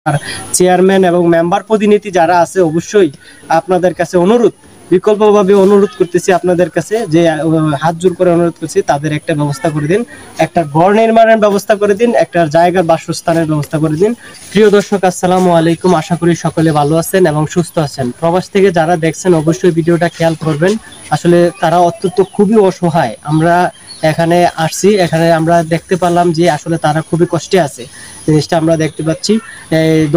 আর chairman এবং member প্রতিনিধি যারা আছে অবশ্যই আপনাদের কাছে অনুরোধ, বিকল্পভাবে অনুরোধ করতেছি আপনাদের কাছে যে হাত জোর করে অনুরোধ করছি, তাদের একটা ব্যবস্থা করে দিন, একটা ঘর নির্মাণের ব্যবস্থা করে দিন, একটা জায়গার বাসস্থানের ব্যবস্থা করে দিন। প্রিয় দর্শক, আসসালামু আলাইকুম। আশা করি সকলে ভালো আছেন এবং সুস্থ আছেন। প্রবাস থেকে যারা দেখছেন অবশ্যই ভিডিওটা খেয়াল করবেন। আসলে তারা অত্যন্ত খুবই অসহায়। আমরা এখানে আসছি, এখানে আমরা দেখতে পারলাম যে আসলে তারা খুবই কষ্টে আছে। জিনিসটা আমরা দেখতে পাচ্ছি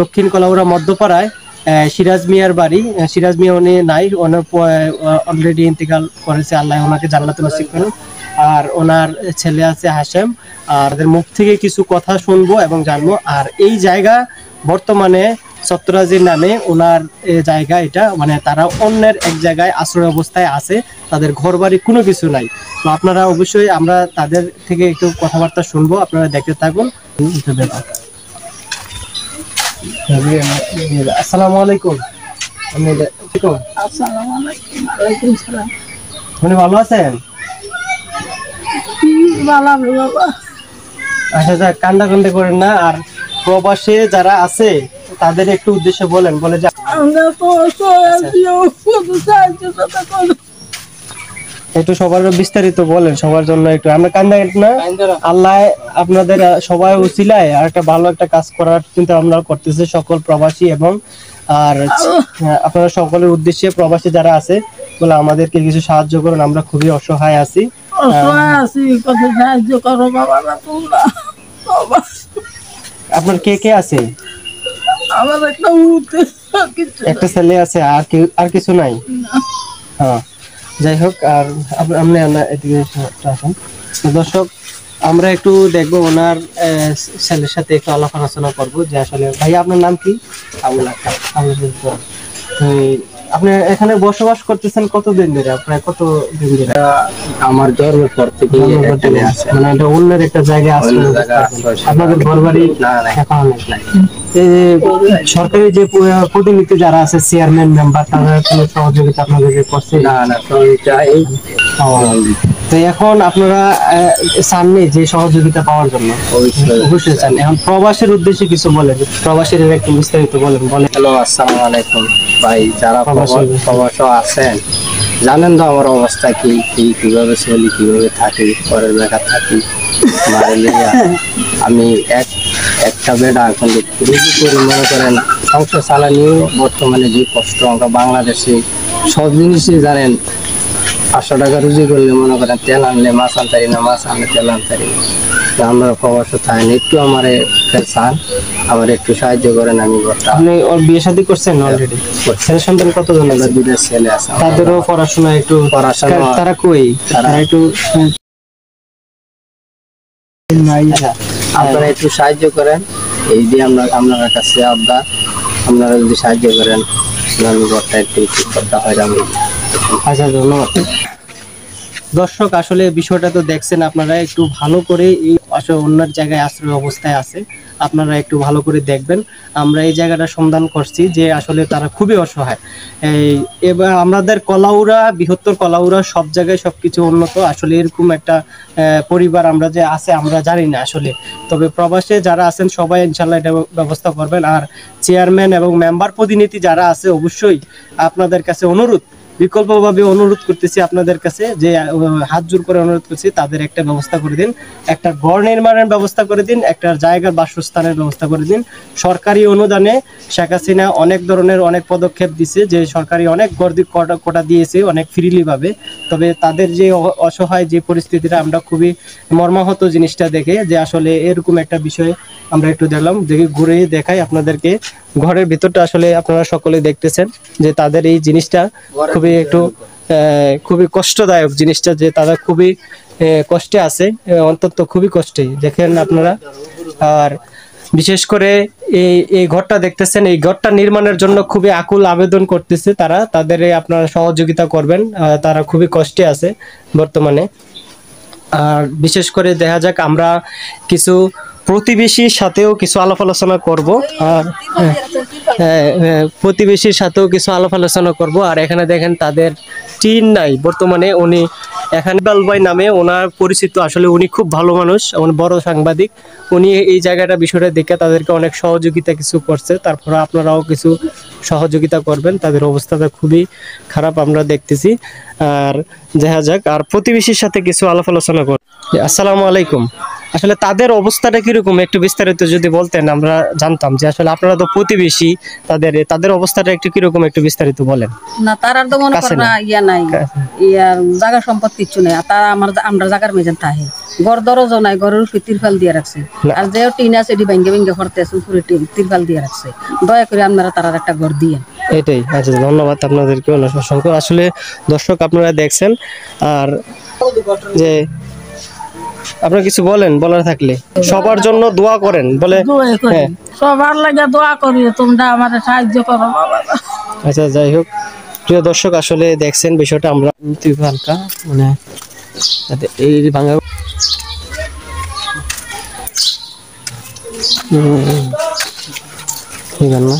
দক্ষিণ কলাউড়া মধ্যপাড়ায় সিরাজ মিয়ার বাড়ি। সিরাজ মিয়া উনি নাই, অলরেডি ইন্তেকাল করেছে, আল্লাহ ওনাকে জান্নাতুল নসিব করুন। আর ওনার ছেলে আছে হাশেম। আর ওদের মুখ থেকে কিছু কথা শুনবো এবং জানবো। আর এই জায়গা বর্তমানে সত্তরাজির নামে ওনার জায়গা, এটা মানে তারা অন্যের এক জায়গায় আশ্রয় অবস্থায় আছে, তাদের ঘর বাড়ি কোনো কিছু নাই। তো আপনারা অবশ্যই আমরা তাদের থেকে একটু কথাবার্তা শুনবো, আপনারা দেখতে থাকুন। আসসালামু আলাইকুম। আপনি ভালো আছেন? আচ্ছা আচ্ছা, কান্দাকান্দি করেন না। আর প্রবাসে যারা আছে তাদের একটু উদ্দেশ্যে বলেন, বলে যে একটু সবার বিস্তারিত বলেন, সবার জন্য একটু। আমরা কান্দা না, আল্লাহ আপনাদের সবাই উছিলায় আর একটা ভালো একটা কাজ করার চিন্তা ভাবনা করতেছে সকল প্রবাসী। এবং আর আপনারা সকলের উদ্দেশ্যে প্রবাসী যারা আছে বলে আমাদেরকে কিছু সাহায্য করুন, আমরা খুবই অসহায় আছি। আপনার কে কে আছে? আমার একটা ছেলে আছে, আর কিছু নাই? হ্যাঁ, যাই হোক। আর আপনি এদিকে আসুন। দর্শক, আমরা একটু দেখবো ওনার ছেলের সাথে একটু আলাপ আলোচনা করবো যে আসলে ভাই আপনার নাম কি? আবুল আক্তার। আপনি এখানে বসবাস করতেছেন কতদিন ধরে? আপনার কতদিন ধরে? আমার জন্মের পর থেকে মানে এটা অন্যের একটা জায়গায় আছে আপনাদের ঘর বাড়ি? সরকারি যে প্রতিনিধি যারা আছে, চেয়ারম্যান মেম্বার, তারা কোনো সহযোগিতা আপনাদেরকে করছে? না না, তো এখন আপনারা চাননি যে সহযোগিতা পাওয়ার জন্য? অবশ্যই চান। এখন প্রবাসের উদ্দেশ্যে কিছু বলেন, প্রবাসীর একটু বিস্তারিত বলেন। হ্যালো, আসসালামু আলাইকুম ভাই। যারা প্রবাস আছেন জানেন তো আমার অবস্থা কি, কিভাবে চলি, কিভাবে থাকি, পরের বেকার থাকি। আমি একটা বেড়া এখন রুজি করে মনে করেন সংসার চালানিও বর্তমানে যে কষ্ট। আমরা বাংলাদেশে সব জিনিসই জানেন 500 টাকা রুজি করলে মনে করেন তেল আনলে মাছ আনতারি না, মাছ আনলে তেল আনতারি না। আমরা প্রবাস থাকেন, একটু আমার চান, আমার একটু সাহায্য করেন। আমি আপনি ওর বিয়ে শাদী করছেন অলরেডি? ছেলে সন্তান কতজন? দুটো ছেলে আছে। তাদেরও পড়াশোনা একটু তারা কই? তারা একটু আপনারা একটু সাহায্য করেন, এই যে আপনার কাছে আবদার, আপনারা যদি সাহায্য করেন আমি ঘরটা একটু করতে হয়। আচ্ছা, ধন্যবাদ। দর্শক, আসলে বিষয়টা তো দেখছেন আপনারা, একটু ভালো করে এই আসলে অন্যের জায়গায় আশ্রয় অবস্থায় আছে, আপনারা একটু ভালো করে দেখবেন। আমরা এই জায়গাটা সন্ধান করছি যে আসলে তারা খুবই অসহায়। এবার আমাদের কলাউড়া, বৃহত্তর কলাউড়া সব জায়গায় সবকিছু উন্নত, আসলে এরকম একটা পরিবার আমরা যে আছে আমরা জানি না আসলে। তবে প্রবাসে যারা আছেন সবাই ইনশাল্লাহ এটা ব্যবস্থা করবেন। আর চেয়ারম্যান এবং মেম্বার প্রতিনিধি যারা আছে অবশ্যই আপনাদের কাছে অনুরোধ, বিকল্পভাবে অনুরোধ করতেছি আপনাদের কাছে যে হাত জোর করে অনুরোধ করছি, তাদের একটা ব্যবস্থা করে দিন, একটা ঘর নির্মাণের ব্যবস্থা করে দিন, একটা জায়গার বাসস্থানের ব্যবস্থা করে দিন। সরকারি অনুদানে শেখ হাসিনা অনেক ধরনের অনেক পদক্ষেপ দিছে, যে সরকারি অনেক কোটা দিয়েছে অনেক ফ্রিলি ভাবে। তবে তাদের যে অসহায় যে পরিস্থিতিটা, আমরা খুবই মর্মাহত জিনিসটা দেখে, যে আসলে এরকম একটা বিষয় আমরা একটু দেখলাম, দেখে ঘুরে দেখাই আপনাদেরকে। ঘরের ভিতরটা আসলে আপনারা সকলে দেখতেছেন যে তাদের এই জিনিসটা খুবই কষ্টদায়ক জিনিসটা, যে তারা খুবই কষ্টে আছে, অন্তত খুবই কষ্টে দেখেন আপনারা। আর বিশেষ করে এই ঘরটা দেখতেছেন, এই ঘরটা নির্মাণের জন্য খুবই আকুল আবেদন করতেছে তারা, তাদের আপনারা সহযোগিতা করবেন, তারা খুবই কষ্টে আছে বর্তমানে। আর বিশেষ করে দেখা যাক, আমরা কিছু প্রতিবেশীর সাথেও কিছু আলাপ আলোচনা করব। আর প্রতিবেশীর সাথেও কিছু আলাপ আলোচনা করব। আর এখানে দেখেন তাদের টিন নাই বর্তমানে, উনি এখানে ইকবাল ভাই নামে ওনার পরিচিত, আসলে উনি খুব ভালো মানুষ, উনি বড় সাংবাদিক। উনি এই জায়গাটা বিষয়টা দেখে তাদেরকে অনেক সহযোগিতা কিছু করছে, তারপরে আপনারাও কিছু সহযোগিতা করবেন। তাদের অবস্থাটা খুবই খারাপ আমরা দেখতেছি। আর দেখা যাক, আর প্রতিবেশীর সাথে কিছু আলাপ আলোচনা কর। আসসালামু আলাইকুম। আসলে তাদের অবস্থাটা কিরকম একটু বিস্তারিত যদি বলতেন, আমরা জানতাম যে আসলে আপনারা তো প্রতিবেশী, তাদের অবস্থাটা একটু কিরকম একটু বিস্তারিত বলেন। না তার আর তো মনে কাছে করে না। না ইয়া নাই, ইয়ার জায়গা সম্পদ কিচ্ছু নেই। আর তারা আমরা জায়গার মেজান থাকে ঘর দরজও নাই, ঘরের উপরে তিরপাল দিয়ে রাখছে। না। আর যে টিন আছে এটি ভেঙ্গে ভেঙ্গে করতেছে, উপরে তিরপাল দিয়ে রাখছে। দয়া করে আপনারা তার একটা ঘর দিয়ে। এটাই। আচ্ছা, ধন্যবাদ আপনাদেরকে অনেক অসংখ্য। আসলে দর্শক আপনারা দেখছেন, আর যে আপনারা কিছু বলেন, বলার থাকলে সবার জন্য দোয়া করেন বলে। হ্যাঁ, সবার লাগে দোয়া করি, তোমরা আমাদের সাহায্য করো বাবা। আচ্ছা, যাই হোক প্রিয় দর্শক, আসলে দেখছেন বিষয়টা আমরা হালকা মানে এই ভাঙা ঠিক আছে না।